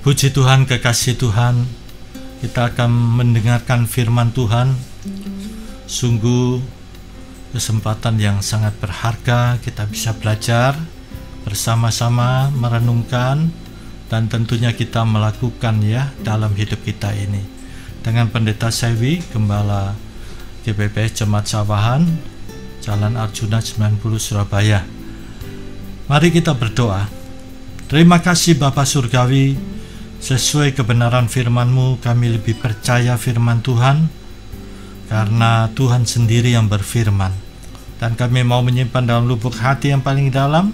Puji Tuhan, kekasih Tuhan, kita akan mendengarkan firman Tuhan. Sungguh kesempatan yang sangat berharga, kita bisa belajar bersama-sama, merenungkan, dan tentunya kita melakukan dalam hidup kita ini. Dengan Pendeta Sewi, Gembala GPPS Jemaat Sawahan, Jalan Arjuna 90 Surabaya. Mari kita berdoa. Terima kasih Bapa Surgawi, sesuai kebenaran firman-Mu kami lebih percaya firman Tuhan, karena Tuhan sendiri yang berfirman, dan kami mau menyimpan dalam lubuk hati yang paling dalam,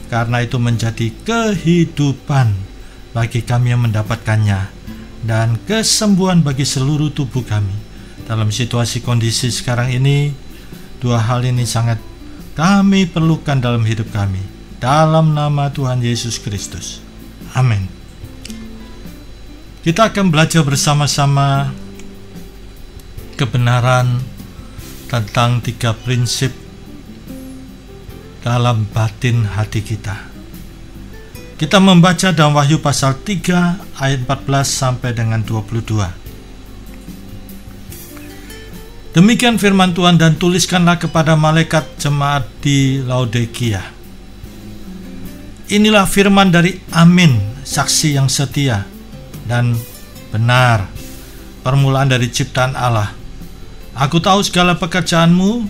karena itu menjadi kehidupan bagi kami yang mendapatkannya, dan kesembuhan bagi seluruh tubuh kami. Dalam situasi kondisi sekarang ini, dua hal ini sangat kami perlukan dalam hidup kami. Dalam nama Tuhan Yesus Kristus, amin. Kita akan belajar bersama-sama kebenaran tentang 3 prinsip dalam batin hati kita. Kita membaca dalam Wahyu pasal 3 ayat 14 sampai dengan 22. Demikian firman Tuhan, dan tuliskanlah kepada malaikat jemaat di Laodikia. Inilah firman dari Amin, saksi yang setia dan benar, permulaan dari ciptaan Allah. Aku tahu segala pekerjaanmu,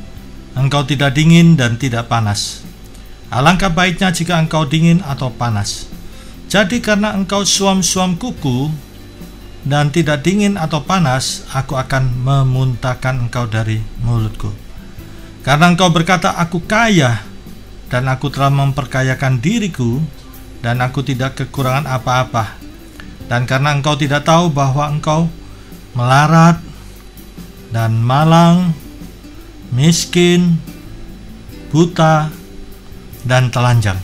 engkau tidak dingin dan tidak panas. Alangkah baiknya jika engkau dingin atau panas. Jadi karena engkau suam-suam kuku dan tidak dingin atau panas, aku akan memuntahkan engkau dari mulutku. Karena engkau berkata, aku kaya, dan aku telah memperkayakan diriku, dan aku tidak kekurangan apa-apa. Dan karena engkau tidak tahu bahwa engkau melarat dan malang, miskin, buta, dan telanjang,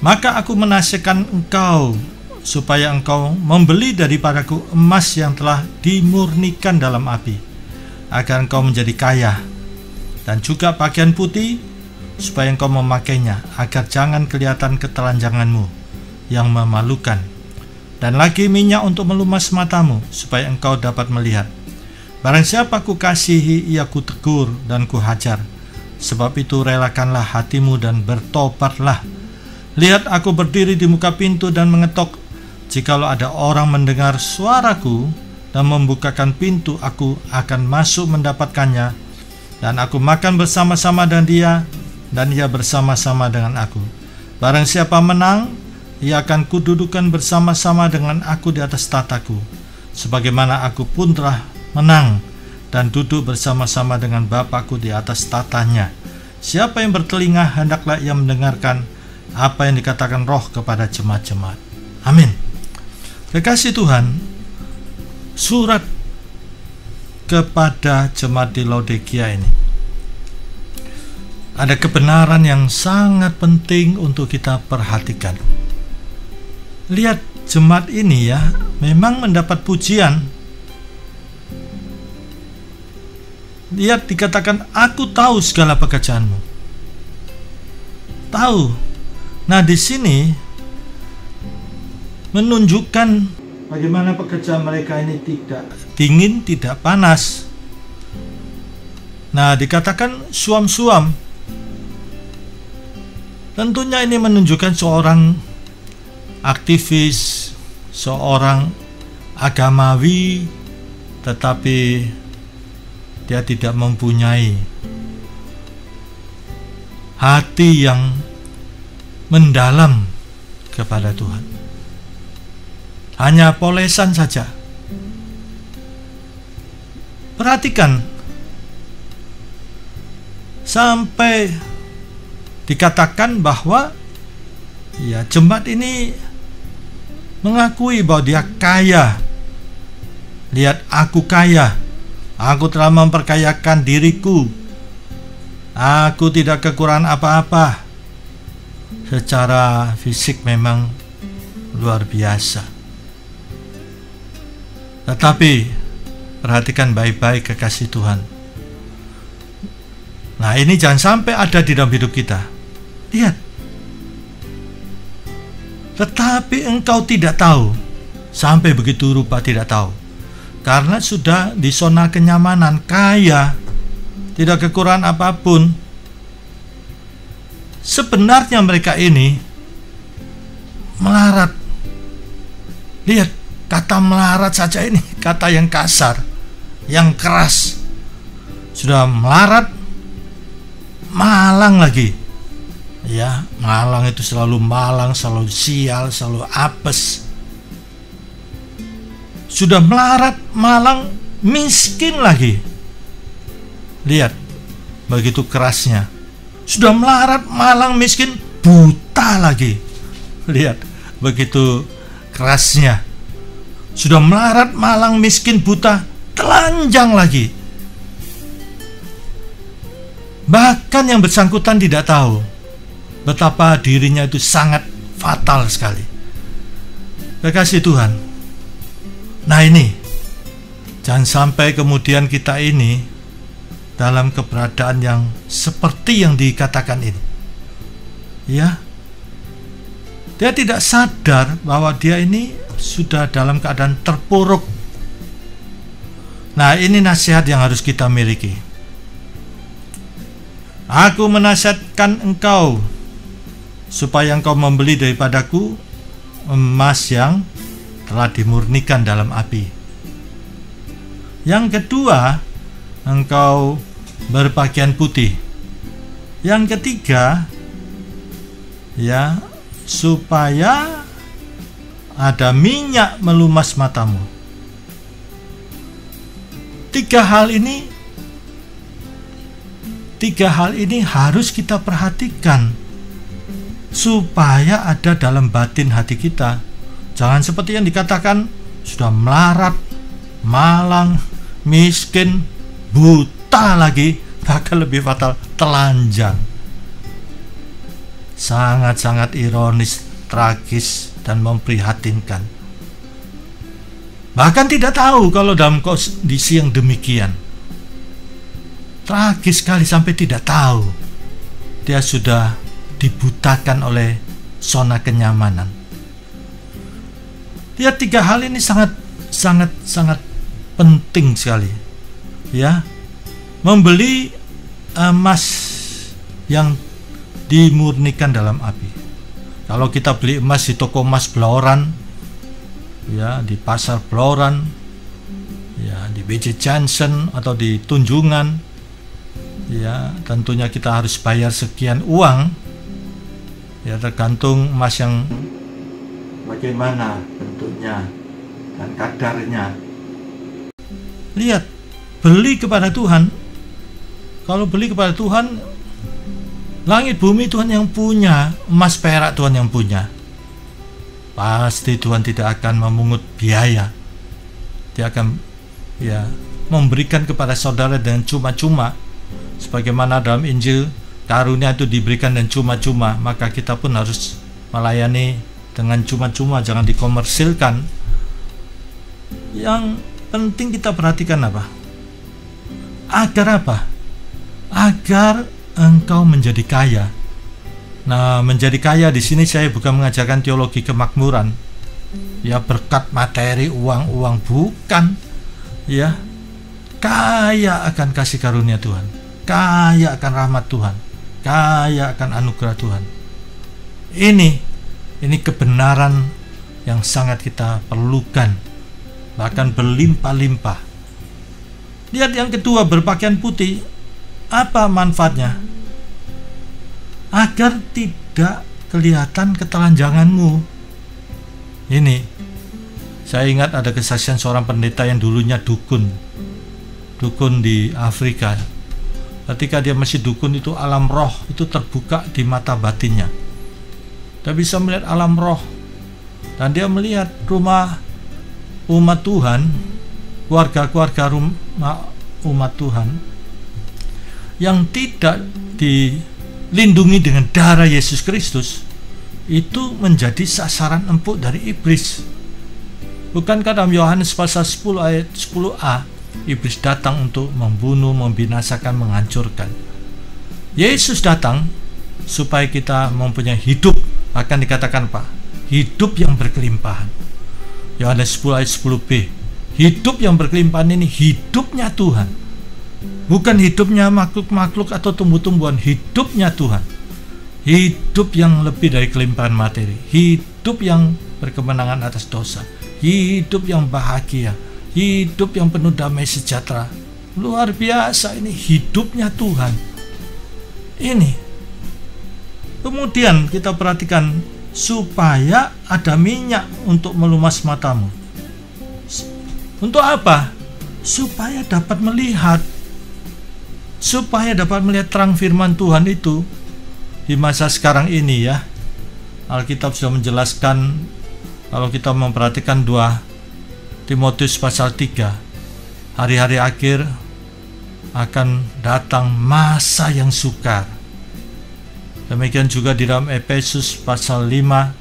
maka aku menasihatkan engkau supaya engkau membeli daripadaku emas yang telah dimurnikan dalam api, agar engkau menjadi kaya, dan juga pakaian putih, supaya engkau memakainya, agar jangan kelihatan ketelanjanganmu yang memalukan, dan lagi minyak untuk melumas matamu, supaya engkau dapat melihat. Barang siapa ku kasihi, ia ku tegur dan ku hajar. Sebab itu relakanlah hatimu dan bertobatlah. Lihat, aku berdiri di muka pintu dan mengetok. Jikalau ada orang mendengar suaraku dan membukakan pintu, aku akan masuk mendapatkannya, dan aku makan bersama-sama dengan dia, dan ia bersama-sama dengan aku. Barang siapa menang, ia akan kududukan bersama-sama dengan aku di atas tataku, sebagaimana aku pun telah menang dan duduk bersama-sama dengan Bapakku di atas tatanya. Siapa yang bertelinga, hendaklah ia mendengarkan apa yang dikatakan Roh kepada jemaat-jemaat. Amin. Kekasih Tuhan, surat kepada jemaat di Laodikia ini ada kebenaran yang sangat penting untuk kita perhatikan. Lihat, jemaat ini memang mendapat pujian. Lihat, dikatakan, aku tahu segala pekerjaanmu. Tahu. Nah, di sini menunjukkan bagaimana pekerjaan mereka ini tidak dingin, tidak panas. Nah, dikatakan suam-suam. Tentunya ini menunjukkan seorang aktivis, seorang agamawi, tetapi dia tidak mempunyai hati yang mendalam kepada Tuhan. Hanya polesan saja. Perhatikan, sampai dikatakan bahwa jemaat ini mengakui bahwa dia kaya. Lihat, aku kaya, aku telah memperkayakan diriku, aku tidak kekurangan apa-apa. Secara fisik memang luar biasa, tetapi perhatikan baik-baik, kekasih Tuhan. Nah, ini jangan sampai ada di dalam hidup kita. Lihat, Tetapi engkau tidak tahu, sampai begitu rupa tidak tahu, karena sudah di zona kenyamanan, kaya, tidak kekurangan apapun. Sebenarnya mereka ini melarat. Lihat, kata melarat saja ini kata yang kasar, yang keras. Sudah melarat, malang lagi. Ya, malang itu selalu malang, selalu sial, selalu apes. Sudah melarat, malang, miskin lagi. Lihat, begitu kerasnya. Sudah melarat, malang, miskin, buta lagi. Lihat, begitu kerasnya. Sudah melarat, malang, miskin, buta, telanjang lagi. Bahkan yang bersangkutan tidak tahu betapa dirinya itu sangat fatal sekali. Kekasih Tuhan. Nah ini, jangan sampai kemudian kita ini dalam keberadaan yang seperti yang dikatakan ini. Ya, dia tidak sadar bahwa dia ini sudah dalam keadaan terpuruk. Nah, ini nasihat yang harus kita miliki. Aku menasihatkan engkau supaya engkau membeli daripadaku emas yang telah dimurnikan dalam api. Yang kedua, engkau berpakaian putih. Yang ketiga, ya, supaya ada minyak melumas matamu. Tiga hal ini harus kita perhatikan supaya ada dalam batin hati kita. Jangan seperti yang dikatakan, sudah melarat, malang, miskin, buta lagi, bahkan lebih fatal, telanjang. Sangat-sangat ironis, tragis, dan memprihatinkan. Bahkan tidak tahu kalau dalam kondisi yang demikian. Tragis sekali sampai tidak tahu. Dia sudah dibutakan oleh zona kenyamanan. Lihat, tiga hal ini sangat penting sekali. Ya, membeli emas yang dimurnikan dalam api. Kalau kita beli emas di toko emas Bloran, ya, di pasar Bloran, ya, di BJ Johnson atau di Tunjungan, ya, tentunya kita harus bayar sekian uang. Ya, tergantung emas yang bagaimana bentuknya dan kadarnya. Lihat, beli kepada Tuhan. Kalau beli kepada Tuhan, langit bumi Tuhan yang punya, emas perak Tuhan yang punya. Pasti Tuhan tidak akan memungut biaya. Dia akan, ya, memberikan kepada saudara dengan cuma-cuma. Sebagaimana dalam Injil, karunia itu diberikan dan cuma-cuma, maka kita pun harus melayani dengan cuma-cuma, jangan dikomersilkan. Yang penting kita perhatikan apa? Agar apa? Agar engkau menjadi kaya. Nah, menjadi kaya di sini saya bukan mengajarkan teologi kemakmuran. Ya, berkat materi, uang, bukan. Ya, kaya akan kasih karunia Tuhan, kaya akan rahmat Tuhan, kaya akan anugerah Tuhan. Ini kebenaran yang sangat kita perlukan, bahkan berlimpah-limpah. Lihat yang kedua, berpakaian putih. Apa manfaatnya? Agar tidak kelihatan ketelanjanganmu. Ini, saya ingat ada kesaksian seorang pendeta yang dulunya dukun di Afrika. Ketika dia masih dukun itu, alam roh itu terbuka di mata batinnya. Dia bisa melihat alam roh, dan dia melihat rumah umat Tuhan, keluarga-keluarga rumah umat Tuhan yang tidak dilindungi dengan darah Yesus Kristus, itu menjadi sasaran empuk dari iblis. Bukankah dalam Yohanes pasal 10 ayat 10a, iblis datang untuk membunuh, membinasakan, menghancurkan. Yesus datang supaya kita mempunyai hidup. Akan dikatakan apa? hidup yang berkelimpahan. Yohanes 10 ayat 10b. Hidup yang berkelimpahan ini hidupnya Tuhan. Bukan hidupnya makhluk-makhluk atau tumbuh-tumbuhan, hidupnya Tuhan. Hidup yang lebih dari kelimpahan materi, hidup yang berkemenangan atas dosa, hidup yang bahagia, hidup yang penuh damai sejahtera. Luar biasa, ini hidupnya Tuhan. Ini. Kemudian kita perhatikan, supaya ada minyak untuk melumas matamu. Untuk apa? Supaya dapat melihat. Supaya dapat melihat terang firman Tuhan itu di masa sekarang ini ya. Alkitab sudah menjelaskan, kalau kita memperhatikan 2 Timotius pasal 3, hari-hari akhir akan datang masa yang sukar. Demikian juga di dalam Efesus pasal 5,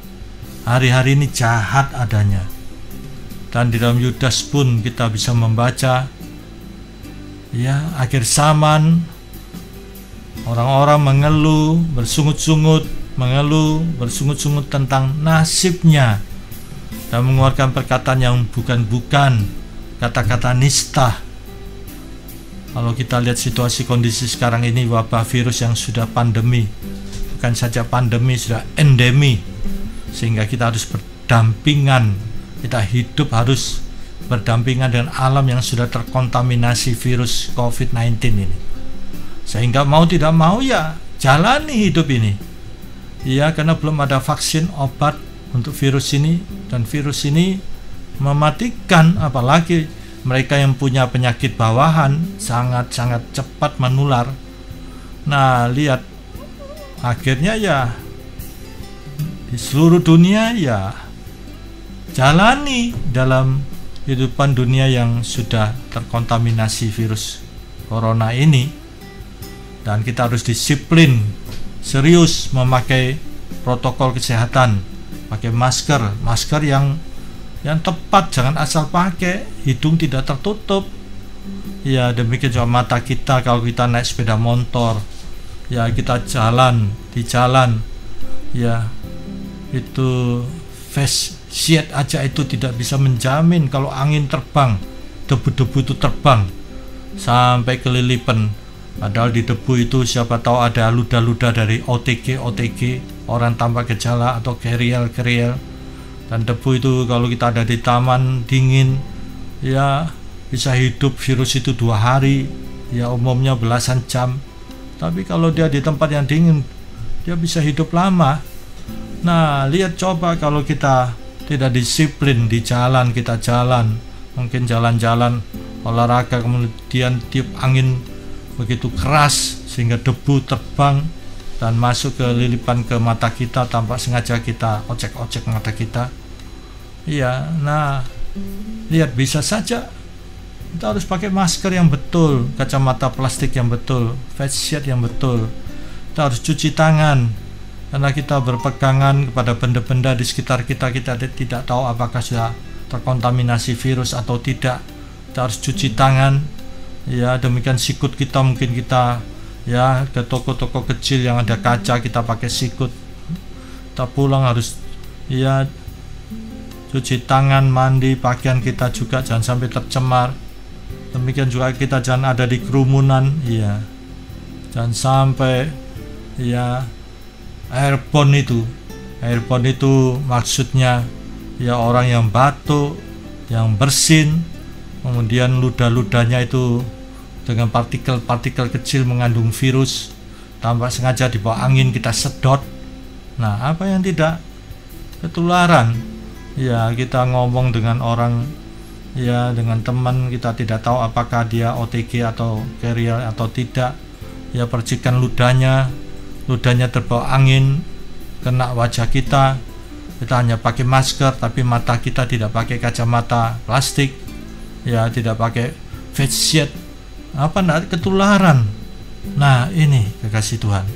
hari-hari ini jahat adanya. Dan di dalam Yudas pun kita bisa membaca, ya, akhir zaman orang-orang mengeluh, bersungut-sungut tentang nasibnya dan mengeluarkan perkataan yang bukan-bukan, kata-kata nista. Kalau kita lihat situasi kondisi sekarang ini, wabah virus yang sudah pandemi, bukan saja pandemi, sudah endemi, sehingga kita harus berdampingan, kita hidup harus berdampingan dengan alam yang sudah terkontaminasi virus COVID-19 ini. Sehingga mau tidak mau ya jalani hidup ini. Ya, karena belum ada vaksin, obat untuk virus ini, dan virus ini mematikan, apalagi mereka yang punya penyakit bawahan sangat-sangat cepat menular. Nah, lihat akhirnya ya di seluruh dunia ya jalani dalam kehidupan dunia yang sudah terkontaminasi virus corona ini. Dan kita harus disiplin, serius memakai protokol kesehatan, pakai masker yang tepat, jangan asal pakai, hidung tidak tertutup. Ya, demikian juga mata kita kalau kita naik sepeda motor, ya kita di jalan, ya itu face shield aja itu tidak bisa menjamin kalau angin terbang, debu-debu itu terbang sampai kelilipan. Padahal di debu itu siapa tahu ada luda-luda dari OTG, orang tanpa gejala atau keriel. Dan debu itu kalau kita ada di taman dingin, ya bisa hidup virus itu 2 hari, ya umumnya belasan jam. Tapi kalau dia di tempat yang dingin, dia bisa hidup lama. Nah, lihat coba kalau kita tidak disiplin di jalan, kita jalan, mungkin jalan-jalan olahraga, kemudian tiup angin begitu keras sehingga debu terbang dan masuk ke lilipan ke mata kita, tanpa sengaja kita ocek-ocek mata kita. Iya, nah lihat, bisa saja kita harus pakai masker yang betul, kacamata plastik yang betul, face shield yang betul. Kita harus cuci tangan karena kita berpegangan kepada benda-benda di sekitar kita. Kita tidak tahu apakah sudah terkontaminasi virus atau tidak. Kita harus cuci tangan. Ya, demikian sikut kita, mungkin kita ya ke toko-toko kecil yang ada kaca, kita pakai sikut. Kita pulang harus ya cuci tangan, mandi, pakaian kita juga jangan sampai tercemar. Demikian juga kita jangan ada di kerumunan, ya. Jangan sampai ya airborne itu maksudnya ya orang yang batuk, yang bersin, kemudian ludah-ludahnya itu dengan partikel-partikel kecil mengandung virus, tanpa sengaja di bawah angin kita sedot. Nah, apa yang tidak ketularan? Ya, kita ngomong dengan orang, ya dengan teman, kita tidak tahu apakah dia OTG atau carrier atau tidak. Ya, percikan ludahnya terbawa angin, kena wajah kita. Kita hanya pakai masker, tapi mata kita tidak pakai kacamata plastik, ya tidak pakai face shield. Apa enggak ketularan? Nah, ini kekasih Tuhan.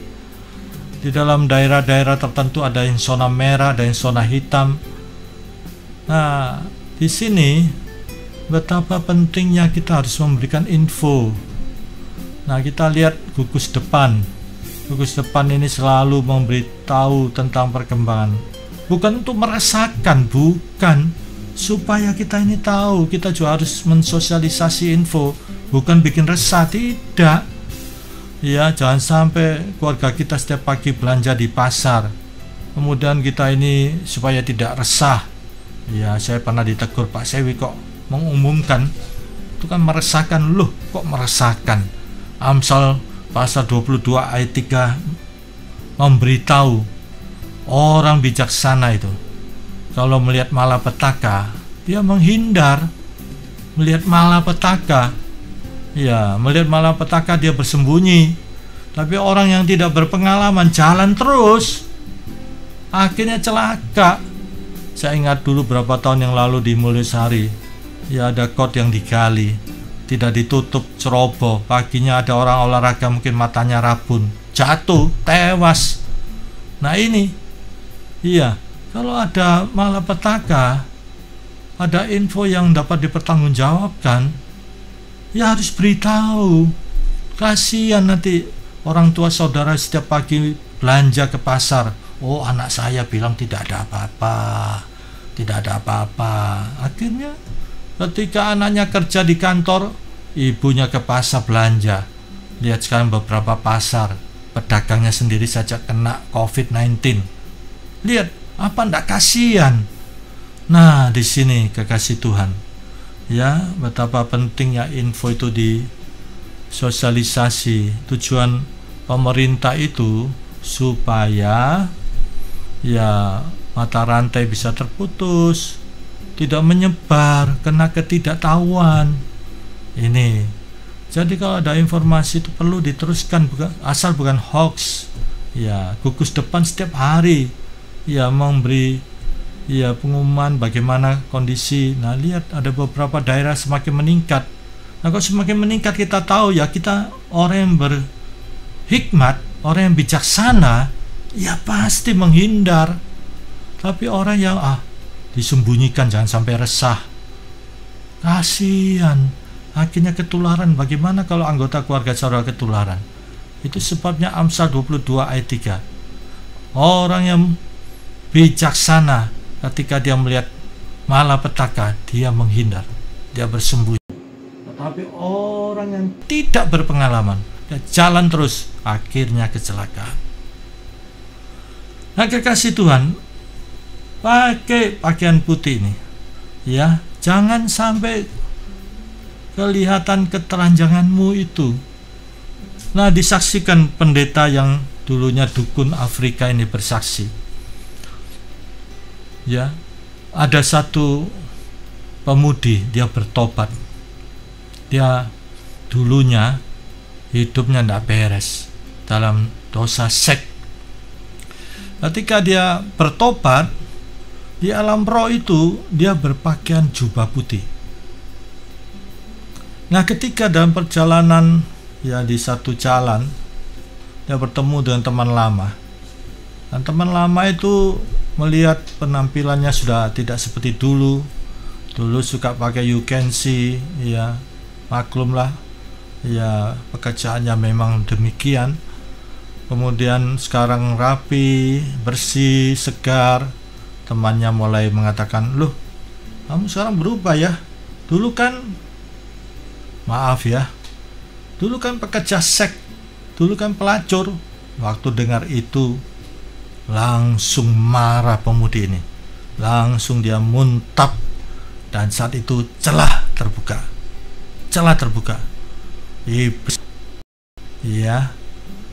Di dalam daerah-daerah tertentu ada yang zona merah, ada yang zona hitam. Nah, di sini betapa pentingnya kita harus memberikan info. Nah, kita lihat gugus depan. Gugus depan ini selalu memberitahu tentang perkembangan. bukan untuk meresahkan, bukan. Supaya kita ini tahu, kita juga harus mensosialisasi info, bukan bikin resah, tidak. Ya, jangan sampai keluarga kita setiap pagi belanja di pasar, kemudian kita ini supaya tidak resah. Ya, saya pernah ditegur, Pak Sewi kok mengumumkan, itu kan meresahkan. Loh, kok meresahkan? Amsal pasal 22 ayat 3 memberitahu orang bijaksana itu kalau melihat malapetaka dia menghindar. Melihat malapetaka, ya, melihat malapetaka dia bersembunyi. Tapi orang yang tidak berpengalaman jalan terus, akhirnya celaka. Saya ingat dulu berapa tahun yang lalu di Mulyasari, ya, ada got yang digali, tidak ditutup, ceroboh. Paginya ada orang olahraga, mungkin matanya rabun, jatuh, tewas. Nah ini, iya, kalau ada malapetaka, ada info yang dapat dipertanggungjawabkan, ya harus beritahu. Kasihan nanti orang tua saudara setiap pagi belanja ke pasar, oh anak saya bilang tidak ada apa-apa, tidak ada apa-apa. Akhirnya ketika anaknya kerja di kantor, ibunya ke pasar belanja. Lihat sekarang beberapa pasar, pedagangnya sendiri saja kena COVID-19. Lihat, apa ndak kasihan? Nah, di sini kekasih Tuhan, ya, betapa pentingnya info itu disosialisasi. Tujuan pemerintah itu supaya, ya, mata rantai bisa terputus, tidak menyebar, kena ketidaktahuan. Ini, jadi kalau ada informasi itu perlu diteruskan, asal bukan hoax. Ya, Gugus Depan setiap hari, ya, memberi, ya, pengumuman bagaimana kondisi. Nah, lihat ada beberapa daerah semakin meningkat. Nah, kalau semakin meningkat kita tahu, ya, kita orang yang berhikmat, orang yang bijaksana, ya pasti menghindar. Tapi orang yang disembunyikan, jangan sampai resah, kasihan, akhirnya ketularan. Bagaimana kalau anggota keluarga saudara ketularan? Itu sebabnya Amsal 22 ayat 3, orang yang bijaksana ketika dia melihat malapetaka, dia menghindar, dia bersembunyi. Tetapi orang yang tidak berpengalaman, dia jalan terus, akhirnya kecelakaan. Nah, kekasih Tuhan, pakai pakaian putih ini, ya, jangan sampai kelihatan ketelanjanganmu itu. Nah, disaksikan pendeta yang dulunya dukun Afrika ini bersaksi, ya, ada satu pemudi, dia bertobat. Dia dulunya hidupnya tidak beres dalam dosa seks. Ketika dia bertobat, di alam roh itu dia berpakaian jubah putih. Nah, ketika dalam perjalanan, ya, di satu jalan, dia bertemu dengan teman lama. Dan teman lama itu melihat penampilannya sudah tidak seperti dulu. Dulu suka pakai you can see, ya, maklumlah, ya, pekerjaannya memang demikian. Kemudian sekarang rapi, bersih, segar. Temannya mulai mengatakan, loh, kamu sekarang berubah ya. Dulu kan, maaf ya, dulu kan pekerja seks, dulu kan pelacur. Waktu dengar itu, langsung marah pemudi ini. Langsung dia muntap. Dan saat itu celah terbuka. Celah terbuka. Iblis, ya,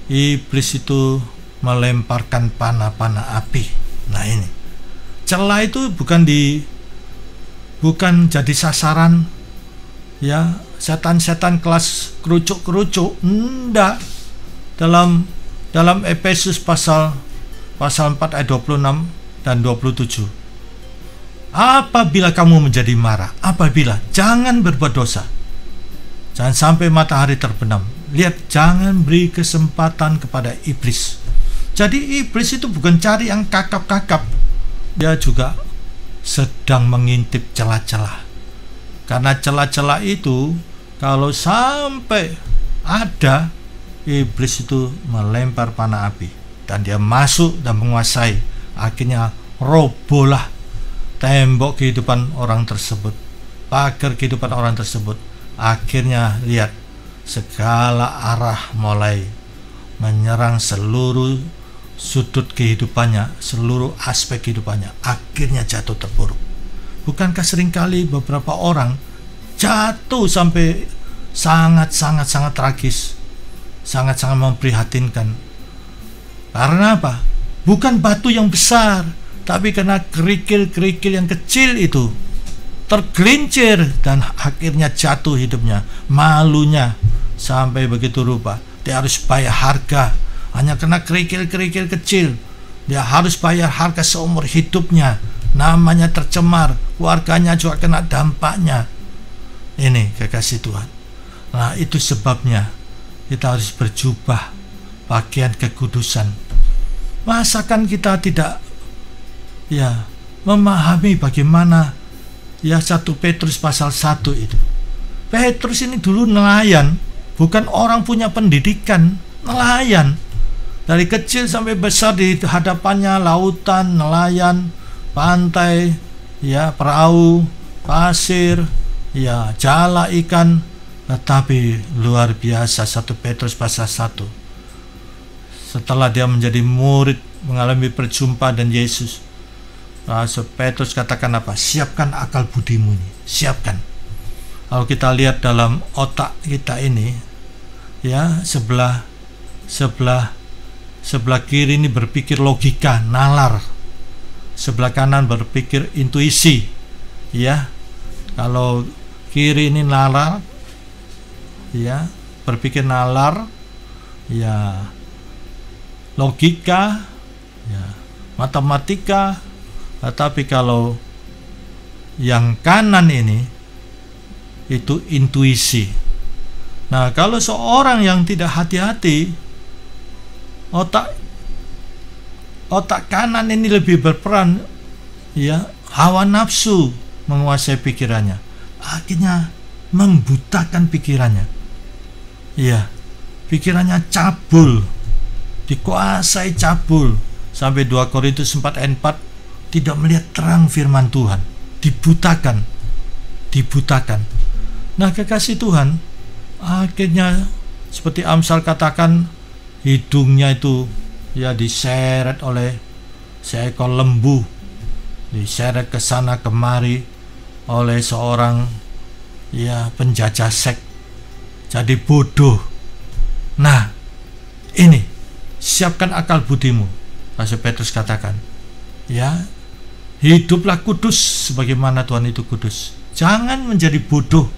iblis itu melemparkan panah-panah api. Nah, ini celah itu bukan jadi sasaran, ya, setan-setan kelas kerucuk-kerucuk, enggak. Dalam Efesus pasal 4 ayat 26 dan 27. Apabila kamu menjadi marah, apabila, jangan berbuat dosa. Jangan sampai matahari terbenam. Lihat, jangan beri kesempatan kepada iblis. Jadi iblis itu bukan cari yang kakap-kakap. Dia juga sedang mengintip celah-celah. Karena celah-celah itu, kalau sampai ada, iblis itu melempar panah api. Dan dia masuk dan menguasai. Akhirnya robohlah tembok kehidupan orang tersebut, pagar kehidupan orang tersebut. Akhirnya lihat, segala arah mulai menyerang seluruh sudut kehidupannya, seluruh aspek kehidupannya. Akhirnya jatuh terpuruk. Bukankah seringkali beberapa orang jatuh sampai sangat tragis, sangat memprihatinkan. Karena apa? Bukan batu yang besar, tapi karena kerikil-kerikil yang kecil itu tergelincir dan akhirnya jatuh hidupnya, malunya sampai begitu rupa. Dia harus bayar harga hanya karena kerikil-kerikil kecil. Dia harus bayar harga seumur hidupnya. Namanya tercemar, keluarganya juga kena dampaknya. Ini kekasih Tuhan. Nah, itu sebabnya kita harus berjubah pakaian kekudusan. Masakan kita tidak memahami bagaimana 1 Petrus pasal 1 itu. Petrus ini dulu nelayan, bukan orang punya pendidikan, nelayan. Dari kecil sampai besar di hadapannya lautan, nelayan, pantai, perahu, pasir, jala ikan. Tetapi luar biasa 1 Petrus pasal 1. Setelah dia menjadi murid, mengalami perjumpaan dengan Yesus, Rasul Petrus katakan apa? Siapkan akal budimu ini, siapkan. Kalau kita lihat dalam otak kita ini, sebelah kiri ini berpikir logika, nalar. Sebelah kanan berpikir intuisi. Kalau kiri ini nalar, berpikir nalar, logika, matematika. Tetapi kalau yang kanan ini itu intuisi. Nah, kalau seorang yang tidak hati-hati, otak kanan ini lebih berperan, hawa nafsu menguasai pikirannya, akhirnya membutakan pikirannya. Pikirannya cabul, dikuasai cabul, sampai 2 Korintus 4 ayat 4, tidak melihat terang firman Tuhan, dibutakan. Nah, kekasih Tuhan, akhirnya seperti Amsal katakan, hidungnya itu diseret oleh seekor lembu, diseret ke sana kemari oleh seorang penjajah seks, jadi bodoh. Nah, ini siapkan akal budimu, Rasul Petrus katakan, hiduplah kudus sebagaimana Tuhan itu kudus. Jangan menjadi bodoh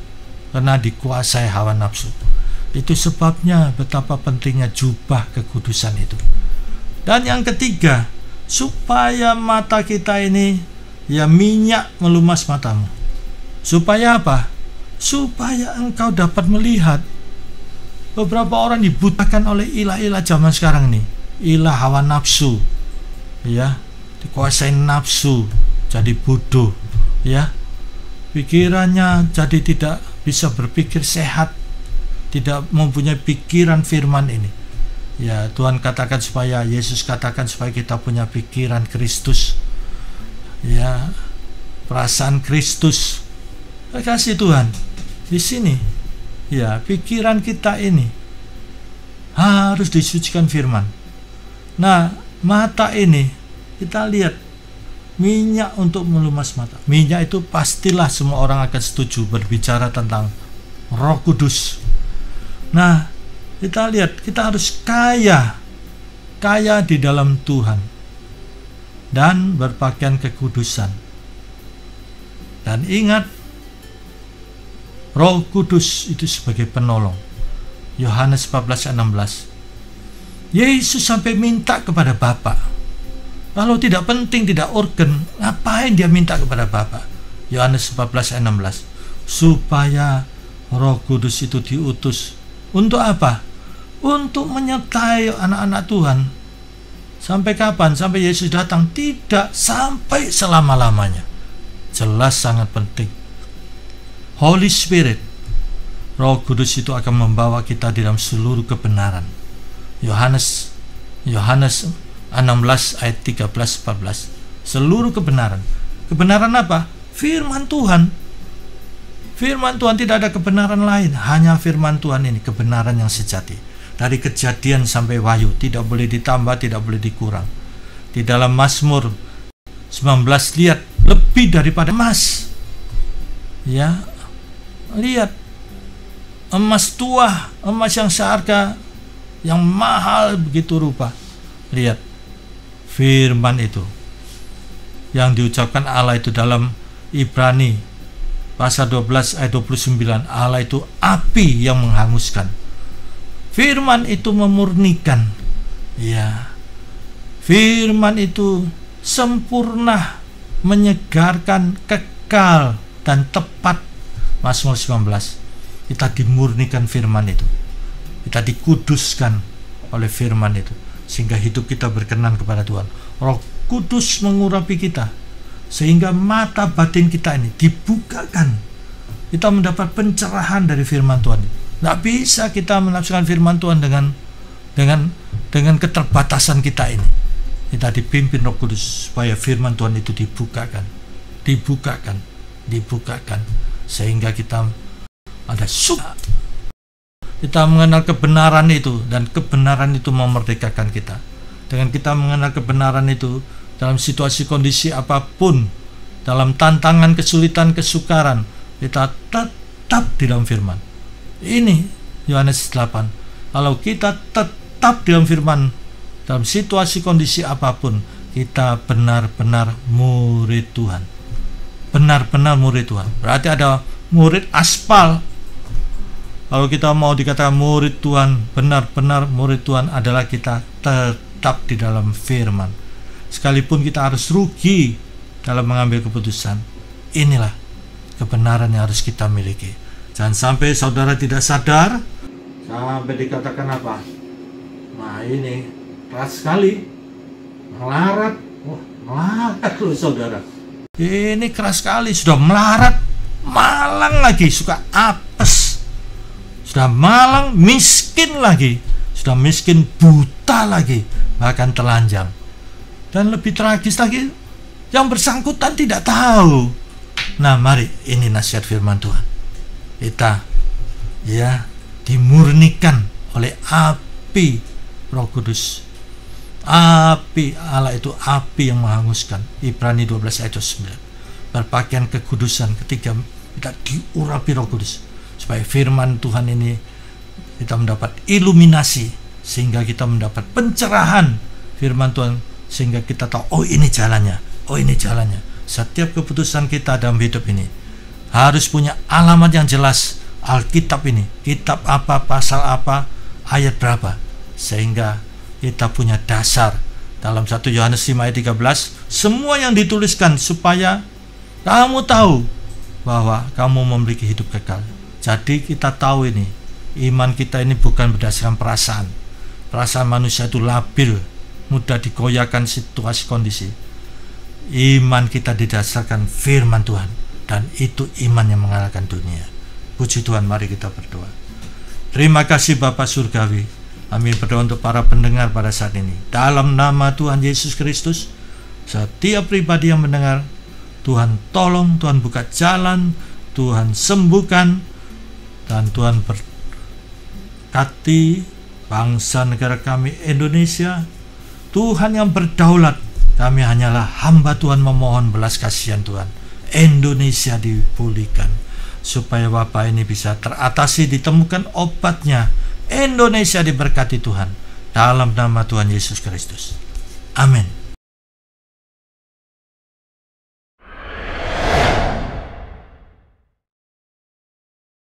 karena dikuasai hawa nafsu. Itu sebabnya betapa pentingnya jubah kekudusan itu. Dan yang ketiga, supaya mata kita ini minyak melumas matamu. Supaya apa? Supaya engkau dapat melihat. Beberapa orang dibutakan oleh ilah-ilah zaman sekarang nih, ilah hawa nafsu, dikuasai nafsu, jadi bodoh, pikirannya jadi tidak bisa berpikir sehat, tidak mempunyai pikiran firman ini. Tuhan katakan supaya, Yesus katakan supaya kita punya pikiran Kristus, perasaan Kristus. Kasih Tuhan di sini, pikiran kita ini harus disucikan firman. Nah, mata ini kita lihat, minyak untuk melumas mata. Minyak itu pastilah semua orang akan setuju berbicara tentang Roh Kudus. Nah, kita lihat, kita harus kaya di dalam Tuhan dan berpakaian kekudusan. Dan ingat, Roh Kudus itu sebagai penolong. Yohanes 14:16. Yesus sampai minta kepada Bapa. Kalau tidak penting, tidak urgen, ngapain dia minta kepada Bapa? Yohanes 14:16. Supaya Roh Kudus itu diutus. Untuk apa? Untuk menyertai anak-anak Tuhan. Sampai kapan? Sampai Yesus datang? Tidak, sampai selama-lamanya. Jelas sangat penting. Holy Spirit, Roh Kudus itu akan membawa kita di dalam seluruh kebenaran. Yohanes 16 ayat 13-14. seluruh kebenaran. Kebenaran apa? Firman Tuhan. Firman Tuhan, tidak ada kebenaran lain, hanya firman Tuhan ini kebenaran yang sejati. Dari Kejadian sampai Wahyu, tidak boleh ditambah, tidak boleh dikurang. Di dalam Mazmur 19, lihat, lebih daripada emas. Ya, lihat, emas tua, emas yang seharga, yang mahal begitu rupa. Lihat, firman itu yang diucapkan Allah itu dalam Ibrani pasal 12 ayat 29, Allah itu api yang menghanguskan. Firman itu memurnikan. Ya, firman itu sempurna, menyegarkan, kekal, dan tepat. Mazmur 19, kita dimurnikan firman itu, kita dikuduskan oleh firman itu, sehingga hidup kita berkenan kepada Tuhan. Roh Kudus mengurapi kita, sehingga mata batin kita ini dibukakan. Kita mendapat pencerahan dari firman Tuhan. Tidak bisa kita menafsirkan firman Tuhan dengan keterbatasan kita ini. Kita dipimpin Roh Kudus supaya firman Tuhan itu dibukakan, sehingga kita ada suka. Kita mengenal kebenaran itu, dan kebenaran itu memerdekakan kita. Dengan kita mengenal kebenaran itu, dalam situasi kondisi apapun, dalam tantangan, kesulitan, kesukaran, kita tetap di dalam firman. Ini Yohanes 8. Kalau kita tetap di dalam firman, dalam situasi kondisi apapun, kita benar-benar murid Tuhan. Benar-benar murid Tuhan. Berarti ada murid aspal. Kalau kita mau dikatakan murid Tuhan, benar-benar murid Tuhan adalah kita tetap di dalam firman. Sekalipun kita harus rugi dalam mengambil keputusan, inilah kebenaran yang harus kita miliki. Jangan sampai saudara tidak sadar, sampai dikatakan apa? Nah, ini keras sekali, melarat. Wah, melarat loh saudara. Ini keras sekali, sudah melarat, malang lagi, suka apes. Sudah malang, miskin lagi. Sudah miskin, buta lagi, bahkan telanjang. Dan lebih tragis lagi, yang bersangkutan tidak tahu. Nah, mari, ini nasihat firman Tuhan. Kita ya dimurnikan oleh api Roh Kudus. Api Allah itu api yang menghanguskan. Ibrani 12 ayat 9. Berpakaian kekudusan ketika kita diurapi Roh Kudus, supaya firman Tuhan ini kita mendapat iluminasi, sehingga kita mendapat pencerahan firman Tuhan, sehingga kita tahu, oh ini jalannya, oh ini jalannya. Setiap keputusan kita dalam hidup ini harus punya alamat yang jelas. Alkitab ini, kitab apa, pasal apa, ayat berapa, sehingga kita punya dasar. Dalam 1 Yohanes 5 ayat 13, semua yang dituliskan supaya kamu tahu bahwa kamu memiliki hidup kekal. Jadi kita tahu ini, iman kita ini bukan berdasarkan perasaan. Perasaan manusia itu labil, mudah digoyahkan situasi kondisi. Iman kita didasarkan firman Tuhan, dan itu iman yang mengalahkan dunia. Puji Tuhan, mari kita berdoa. Terima kasih Bapa Surgawi. Amin. Berdoa untuk para pendengar pada saat ini. Dalam nama Tuhan Yesus Kristus, setiap pribadi yang mendengar, Tuhan tolong, Tuhan buka jalan, Tuhan sembuhkan, dan Tuhan berkati bangsa negara kami Indonesia. Tuhan yang berdaulat, kami hanyalah hamba Tuhan memohon belas kasihan Tuhan. Indonesia dipulihkan, supaya wabah ini bisa teratasi, ditemukan obatnya. Indonesia diberkati Tuhan, dalam nama Tuhan Yesus Kristus. Amin.